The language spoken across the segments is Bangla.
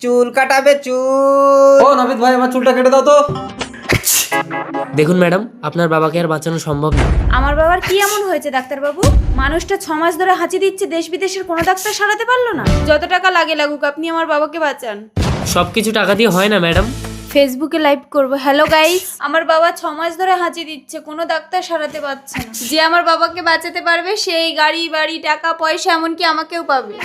চুল কাটাবে চুল। ও নাপিত ভাই, আমার চুলটা কেটে দাও তো। দেখুন ম্যাডাম, আপনার বাবাকে আর বাঁচানো সম্ভব না। আমার বাবার কি এমন হয়েছে ডাক্তারবাবু? মানুষটা 6 মাস ধরে হাঁচি দিচ্ছে, দেশ বিদেশের কোনো ডাক্তার সারাতে পারলো না। যত টাকা লাগে লাগুক, আপনি আমার বাবাকে বাঁচান। সবকিছু টাকা দিয়ে হয় না ম্যাডাম। ফেসবুকে লাইভ করব। হ্যালো গাইস, আমার বাবা 6 মাস ধরে হাঁচি দিচ্ছে, কোনো ডাক্তার সারাতে পারছে না। যে আমার বাবাকে বাঁচাতে পারবে সেই গাড়ি বাড়ি টাকা পয়সা এমনকি আমাকেও পাবে।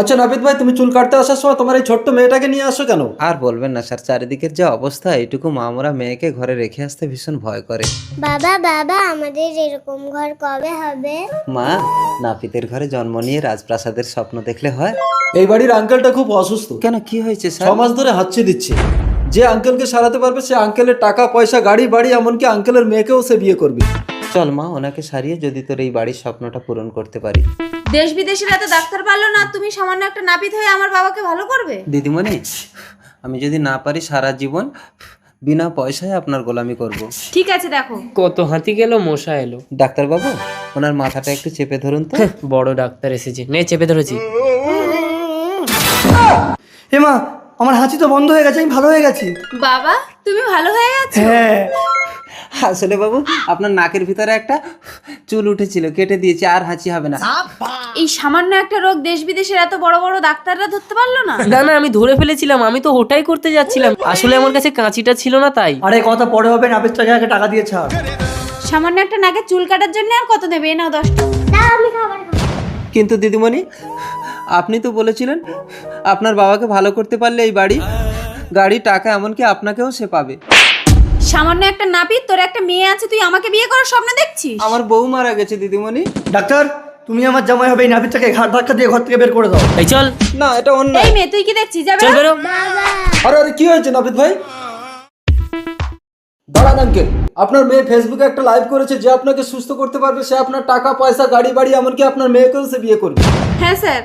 আচ্ছা নাপিত ভাই, তুমি চুল কাটতে আসার সময় তোমার এই ছোট্ট মেয়েটাকে নিয়ে আসো কেন? আর বলবেন না স্যার, চারিদিকের যে অবস্থা, এইটুকু মামরা মেয়েকে ঘরে রেখে আসতে ভীষণ ভয় করে। বাবা বাবা আমাদের এরকম ঘর কবে হবে? মা, নাপিতের ঘরে জন্ম নিয়ে রাজপ্রাসাদের স্বপ্ন দেখলে হয়? এই বাড়ির আঙ্কেলটা খুব অসুস্থ। কেন, কি হয়েছে 6 স্যার? মাস ধরে হাঁচি দিচ্ছে। যে আঙ্কেলকে সারাতে পারবে সে আঙ্কেলের টাকা পয়সা গাড়ি বাড়ি এমনকি আঙ্কেলের মেয়েকেও সে বিয়ে করবে। চল মা, ওনাকে সারিয়ে যদি তোর এই বাড়ির স্বপ্নটা পূরণ করতে পারি। দেশ বিদেশের এত ডাক্তার পারলো না, তুমি সামান্য একটা নাপিত হয়ে আমার বাবাকে ভালো করবে? দিদিমণি, আমি যদি না পারি সারা জীবন বিনা পয়সায় আপনার গোলামি করব। ঠিক আছে, দেখো। কত হাতি গেল মশা এলো। ডাক্তারবাবু, ওনার মাথাটা একটু চেপে ধরুন তো। বড় ডাক্তার এসেছে, নে চেপে ধরেছি। মা, আমার হাঁচি তো বন্ধ হয়ে গেছে, আমি ভালো হয়ে গেছি। বাবা, তুমি ভালো হয়ে গেছো? হ্যাঁ। আসলে বাবু, আপনার নাকের ভিতরে একটা চুল উঠেছিল, কেটে দিয়েছে, আর হাঁচি হবে না। এই সামান্য একটা রোগ দেশ বিদেশের এত বড় বড় ডাক্তাররা ধরতে পারলো না? না না, আমি ধরে ফেলেছিলাম, আমি তো ওটাই করতে যাচ্ছিলাম। আসলে আমার কাছে কাঁচিটা ছিল না তাই। আরে কথা পরে হবে, নাপিতটাকে আগে টাকা দিয়ে ছাড়। সামান্য একটা নাকে চুল কাটার জন্য আর কত নেবে? এই নাও 10 টাকা। দাও আমি খাবার খাবো। কিন্তু দিদিমণি, আপনি তো বলেছিলেন আপনার বাবাকে ভালো করতে পারলে এই বাড়ি গাড়ি টাকা এমনকি আপনাকেও সে পাবে। সামান্য একটা নাপিত, তোর একটা মেয়ে আছে, তুই আমাকে বিয়ে করার স্বপ্ন দেখছিস? আমার বউ মারা গেছে দিদিমণি। ডাক্তার, তুমি আমার জামাই হবে, এই নাপিতটাকে ঘাট ধাক্কা দিয়ে ঘর থেকে বের করে দাও। এই চল না, এটা অন্য। এই মেয়ে, তুই কি দেখছিস? যাবে চল না? বেরো। আরে আরে, কি হয়েছে নাপিত ভাই? দাঁড়ান আঙ্কেল, আপনার মেয়ে ফেসবুকে একটা লাইভ করেছে, যে আপনাকে সুস্থ করতে পারবে সে আপনার টাকা পয়সা গাড়ি বাড়ি এমনকি আপনার মেয়েকেও সে বিয়ে করবে। হ্যাঁ স্যার।